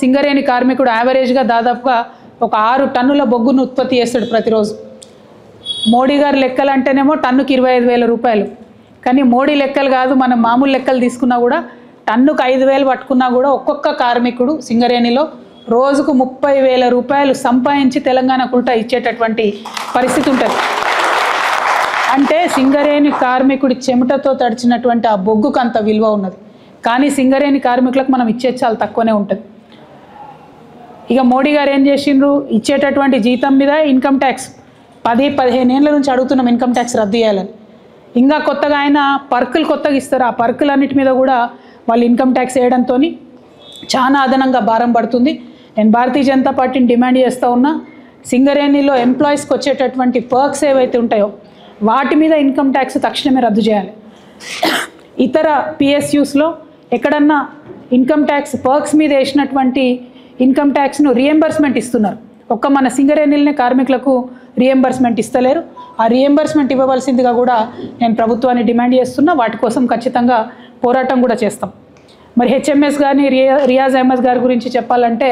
సింగరేణి కార్మికుడు యావరేజ్గా దాదాపుగా ఒక 6 టన్నుల బొగ్గును ఉత్పత్తి చేస్తాడు ప్రతిరోజు. మోడీ గారి లెక్కలు అంటేనేమో టన్నుకి 25,000 రూపాయలు. కానీ మోడీ లెక్కలు కాదు, మనం మామూలు లెక్కలు తీసుకున్నా కూడా టన్నుకు 5,000 పట్టుకున్నా కూడా ఒక్కొక్క కార్మికుడు సింగరేణిలో రోజుకు 30,000 రూపాయలు సంపాదించి తెలంగాణకు ఉల్టా ఇచ్చేటటువంటి పరిస్థితి ఉంటుంది. అంటే సింగరేణి కార్మికుడి చెమటతో తడిచినటువంటి ఆ బొగ్గుకు అంత విలువ ఉన్నది. కానీ సింగరేణి కార్మికులకు మనం ఇచ్చేది చాలా తక్కువనే ఉంటుంది. ఇక మోడీ గారు ఏం చేసిండ్రు, ఇచ్చేటటువంటి జీతం మీద ఇన్కమ్ ట్యాక్స్ 10-15 ఏళ్ళ నుంచి అడుగుతున్నాం ఇన్కమ్ ట్యాక్స్ రద్దు చేయాలని. ఇంకా కొత్తగా ఆయన పర్కులు కొత్తగా ఇస్తారు. ఆ పర్కులన్నిటి మీద కూడా వాళ్ళు ఇన్కమ్ ట్యాక్స్ వేయడంతో చాలా అదనంగా భారం పడుతుంది. నేను భారతీయ జనతా పార్టీని డిమాండ్ చేస్తూ ఉన్నా, సింగరేణిలో ఎంప్లాయీస్కి వచ్చేటటువంటి పర్క్స్ ఏవైతే ఉంటాయో వాటి మీద ఇన్కమ్ ట్యాక్స్ తక్షణమే రద్దు చేయాలి. ఇతర పిఎస్యూస్లో ఎక్కడన్నా ఇన్కమ్ ట్యాక్స్ పర్క్స్ మీద వేసినటువంటి ఇన్కమ్ ట్యాక్స్ను రియంబర్స్మెంట్ ఇస్తున్నారు. ఒక్క మన సింగరేణిలనే కార్మికులకు రియంబర్స్మెంట్ ఇస్తలేరు. ఆ రియంబర్స్మెంట్ ఇవ్వవలసిందిగా కూడా నేను ప్రభుత్వాన్ని డిమాండ్ చేస్తున్నా. వాటి కోసం ఖచ్చితంగా పోరాటం కూడా చేస్తాం. మరి హెచ్ఎంఎస్ కానీ రియాజ్ అహ్మద్ గారి గురించి చెప్పాలంటే,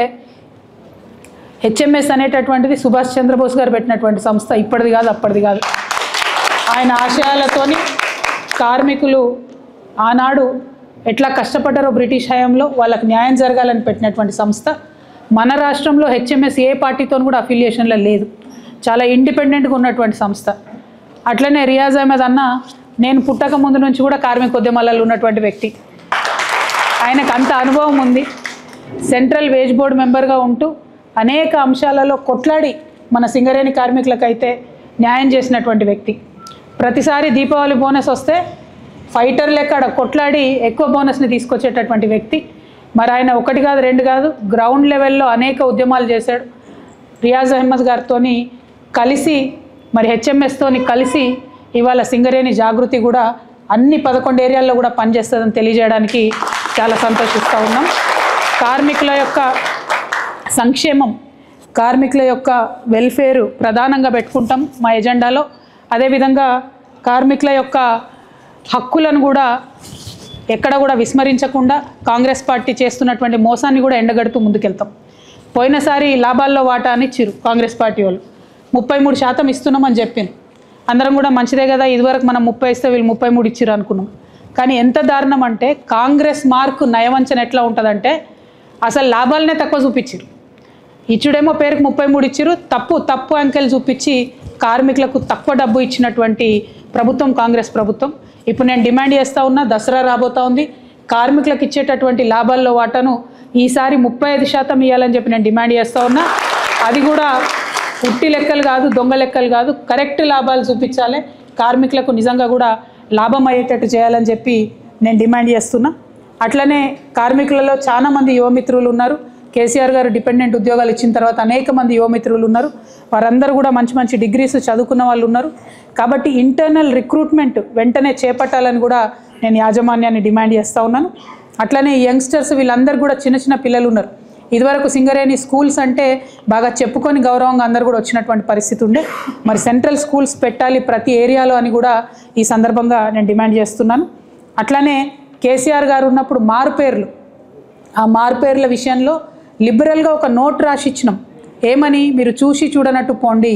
హెచ్ఎంఎస్ అనేటటువంటిది సుభాష్ చంద్రబోస్ గారు పెట్టినటువంటి సంస్థ, ఇప్పటిది కాదు అప్పటిది కాదు. ఆయన ఆశయాలతోని కార్మికులు ఆనాడు ఎట్లా కష్టపడ్డారో బ్రిటిష్ హయాంలో వాళ్ళకి న్యాయం జరగాలని పెట్టినటువంటి సంస్థ. మన రాష్ట్రంలో హెచ్ఎంఎస్ ఏ పార్టీతో కూడా అఫిలియేషన్లో లేదు, చాలా ఇండిపెండెంట్గా ఉన్నటువంటి సంస్థ. అట్లనే రియాజ్ అహ్మద్ అన్న నేను పుట్టక ముందు నుంచి కూడా కార్మిక ఉద్యమాలలో ఉన్నటువంటి వ్యక్తి. ఆయనకు అంత అనుభవం ఉంది. సెంట్రల్ వేజ్ బోర్డు మెంబర్గా ఉంటూ అనేక అంశాలలో కొట్లాడి మన సింగరేణి కార్మికులకైతే న్యాయం చేసినటువంటి వ్యక్తి. ప్రతిసారి దీపావళి బోనస్ వస్తే ఫైటర్ లెక్క కొట్లాడి ఎక్కువ బోనస్ని తీసుకొచ్చేటటువంటి వ్యక్తి. మరి ఆయన 1 కాదు 2 కాదు గ్రౌండ్ లెవెల్లో అనేక ఉద్యమాలు చేశాడు. రియాజ్ అహ్మద్ గారితో కలిసి మరి హెచ్ఎంఎస్తో కలిసి ఇవాళ సింగరేణి జాగృతి కూడా అన్ని 11 ఏరియాల్లో కూడా పనిచేస్తుందని తెలియజేయడానికి చాలా సంతోషిస్తూ ఉన్నాం. కార్మికుల యొక్క సంక్షేమం, కార్మికుల యొక్క వెల్ఫేర్ ప్రధానంగా పెట్టుకుంటాం మా ఎజెండాలో. అదేవిధంగా కార్మికుల యొక్క హక్కులను కూడా ఎక్కడ కూడా విస్మరించకుండా కాంగ్రెస్ పార్టీ చేస్తున్నటువంటి మోసాన్ని కూడా ఎండగడుతూ ముందుకెళ్తాం. పోయినసారి లాభాల్లో వాటా అని ఇచ్చిరు కాంగ్రెస్ పార్టీ వాళ్ళు, 33% ఇస్తున్నామని చెప్పాను. అందరం కూడా మంచిదే కదా, ఇదివరకు మనం 30 ఇస్తే వీళ్ళు 33 ఇచ్చిరు అనుకున్నాం. కానీ ఎంత దారుణం అంటే కాంగ్రెస్ మార్కు నయవంచన ఎట్లా ఉంటుందంటే అసలు లాభాలనే తక్కువ చూపించారు. ఇచ్చుడేమో పేరుకు 33 ఇచ్చిరు, తప్పు అంకెలు చూపించి కార్మికులకు తక్కువ డబ్బు ఇచ్చినటువంటి ప్రభుత్వం కాంగ్రెస్ ప్రభుత్వం. ఇప్పుడు నేను డిమాండ్ చేస్తూ ఉన్నా, దసరా రాబోతూ ఉంది, కార్మికులకు ఇచ్చేటటువంటి లాభాల్లో వాటాను ఈసారి 35% ఇవ్వాలని చెప్పి నేను డిమాండ్ చేస్తూ ఉన్నా. అది కూడా ఉట్టి లెక్కలు కాదు, దొంగ లెక్కలు కాదు, కరెక్ట్ లాభాలు చూపించాలి, కార్మికులకు నిజంగా కూడా లాభం అయ్యేటట్టు చేయాలని చెప్పి నేను డిమాండ్ చేస్తున్నా. అట్లనే కార్మికులలో చాలామంది యువమిత్రులు ఉన్నారు. కేసీఆర్ గారు డిపెండెంట్ ఉద్యోగాలు ఇచ్చిన తర్వాత అనేక మంది యువమిత్రులు ఉన్నారు. వారందరూ కూడా మంచి డిగ్రీస్ చదువుకున్న వాళ్ళు ఉన్నారు. కాబట్టి ఇంటర్నల్ రిక్రూట్మెంట్ వెంటనే చేపట్టాలని కూడా నేను యాజమాన్యాన్ని డిమాండ్ చేస్తూ ఉన్నాను. అట్లనే యంగ్స్టర్స్ వీళ్ళందరూ కూడా చిన్న పిల్లలు ఉన్నారు. ఇదివరకు సింగరేణి స్కూల్స్ అంటే బాగా చెప్పుకొని గౌరవంగా అందరూ కూడా వచ్చినటువంటి పరిస్థితి ఉండే. మరి సెంట్రల్ స్కూల్స్ పెట్టాలి ప్రతి ఏరియాలో అని కూడా ఈ సందర్భంగా నేను డిమాండ్ చేస్తున్నాను. అట్లనే కేసీఆర్ గారు ఉన్నప్పుడు మారుపేర్లు, ఆ మారుపేర్ల విషయంలో లిబరల్గా ఒక నోట్ రాసి ఇచ్చినాం. ఏమని, మీరు చూసి చూడనట్టు పోండి,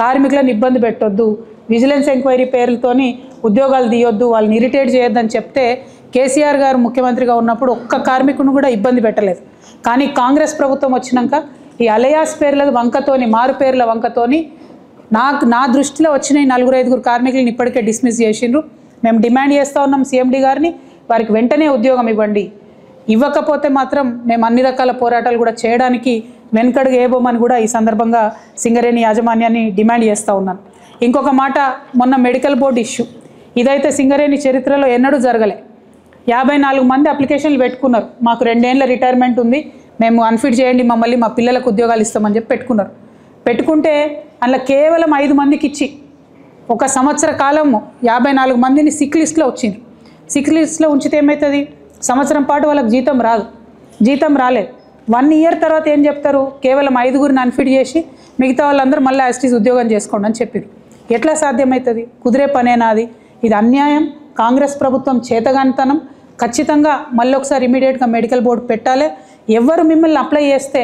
కార్మికులను ఇబ్బంది పెట్టొద్దు, విజిలెన్స్ ఎంక్వైరీ పేర్లతోని ఉద్యోగాలు తీయొద్దు, వాళ్ళని ఇరిటేట్ చేయొద్దని చెప్తే కేసీఆర్ గారు ముఖ్యమంత్రిగా ఉన్నప్పుడు ఒక్క కార్మికుని కూడా ఇబ్బంది పెట్టలేదు. కానీ కాంగ్రెస్ ప్రభుత్వం వచ్చినాక ఈ అలయాస్ పేర్ల వంకతోని, మారు పేర్ల వంకతోని నా దృష్టిలో వచ్చిన 4-5 కార్మికులను ఇప్పటికే డిస్మిస్ చేసిండ్రు. మేము డిమాండ్ చేస్తూ ఉన్నాం సీఎండీ గారిని, వారికి వెంటనే ఉద్యోగం ఇవ్వండి. ఇవ్వకపోతే మాత్రం మేము అన్ని రకాల పోరాటాలు కూడా చేయడానికి వెనుకడుగు వేయబోమని కూడా ఈ సందర్భంగా సింగరేణి యాజమాన్యాన్ని డిమాండ్ చేస్తూ ఉన్నాను. ఇంకొక మాట, మొన్న మెడికల్ బోర్డు ఇష్యూ, ఇదైతే సింగరేణి చరిత్రలో ఎన్నడూ జరగలే. 54 మంది అప్లికేషన్లు పెట్టుకున్నారు. మాకు 2 ఏళ్ళ రిటైర్మెంట్ ఉంది, మేము అన్ఫిట్ చేయండి మమ్మల్ని, మా పిల్లలకు ఉద్యోగాలు ఇస్తామని చెప్పి పెట్టుకున్నారు. పెట్టుకుంటే అందులో కేవలం 5 మందికి ఇచ్చి 1 సంవత్సర కాలము 54 మందిని సిక్ లిస్ట్లో వచ్చింది. సిక్ లిస్ట్లో ఉంచితే ఏమవుతుంది, సంవత్సరం పాటు వాళ్ళకి జీతం రాలేదు. 1 ఇయర్ తర్వాత ఏం చెప్తారు, కేవలం 5గురిని అన్ఫిట్ చేసి మిగతా వాళ్ళందరూ మళ్ళీ యాస్టీస్ ఉద్యోగం చేసుకోండి అని చెప్పారు. ఎట్లా సాధ్యమవుతుంది, కుదిరే పనేనా అది? ఇది అన్యాయం, కాంగ్రెస్ ప్రభుత్వం చేతగానితనం. ఖచ్చితంగా మళ్ళీ ఒకసారి ఇమీడియట్గా మెడికల్ బోర్డు పెట్టాలి. ఎవరు మిమ్మల్ని అప్లై చేస్తే,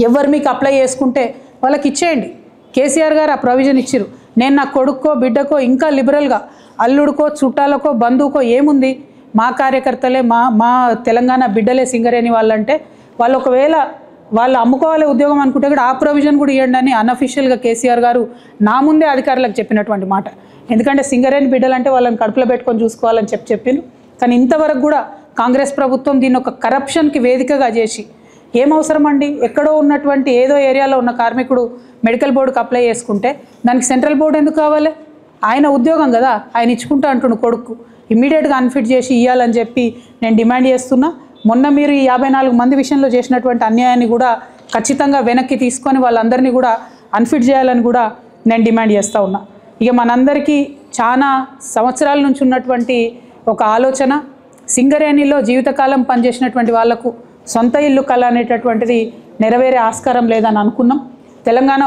ఎవరు మీకు అప్లై చేసుకుంటే వాళ్ళకి ఇచ్చేయండి. కేసీఆర్ గారు ఆ ప్రొవిజన్ ఇచ్చిరు. నేను నా కొడుక్కో బిడ్డకో ఇంకా లిబరల్గా అల్లుడికో చుట్టాలకో బంధువుకో ఏముంది, మా కార్యకర్తలే మా తెలంగాణ బిడ్డలే సింగరేణి వాళ్ళంటే వాళ్ళు ఒకవేళ వాళ్ళు అమ్ముకోవాలి ఉద్యోగం అనుకుంటే కూడా ఆ ప్రొవిజన్ కూడా ఇవ్వండి అని అన్అఫీషియల్గా కేసీఆర్ గారు నా ముందే అధికారులకు చెప్పినటువంటి మాట. ఎందుకంటే సింగరేణి బిడ్డలంటే వాళ్ళని కడుపులో పెట్టుకొని చూసుకోవాలని చెప్పిండు. కానీ ఇంతవరకు కూడా కాంగ్రెస్ ప్రభుత్వం దీన్ని ఒక కరప్షన్కి వేదికగా చేసి, ఏం అవసరం అండి, ఎక్కడో ఉన్నటువంటి ఏదో ఏరియాలో ఉన్న కార్మికుడు మెడికల్ బోర్డుకి అప్లై చేసుకుంటే దానికి సెంట్రల్ బోర్డు ఎందుకు కావాలి? ఆయన ఉద్యోగం కదా, ఆయన ఇచ్చుకుంటా అంటుండు కొడుకు, ఇమ్మీడియట్గా అన్ఫిట్ చేసి ఇవ్వాలని చెప్పి నేను డిమాండ్ చేస్తున్నా. మొన్న మీరు ఈ 54 మంది విషయంలో చేసినటువంటి అన్యాయాన్ని కూడా ఖచ్చితంగా వెనక్కి తీసుకొని వాళ్ళందరినీ కూడా అన్ఫిట్ చేయాలని కూడా నేను డిమాండ్ చేస్తూ ఉన్నా. ఇక మనందరికీ చాలా సంవత్సరాల నుంచి ఉన్నటువంటి ఒక ఆలోచన, సింగరేణిలో జీవితకాలం పనిచేసినటువంటి వాళ్లకు సొంత ఇల్లు కళ అనేటటువంటిది నెరవేరే ఆస్కారం లేదని అనుకున్నాం. తెలంగాణ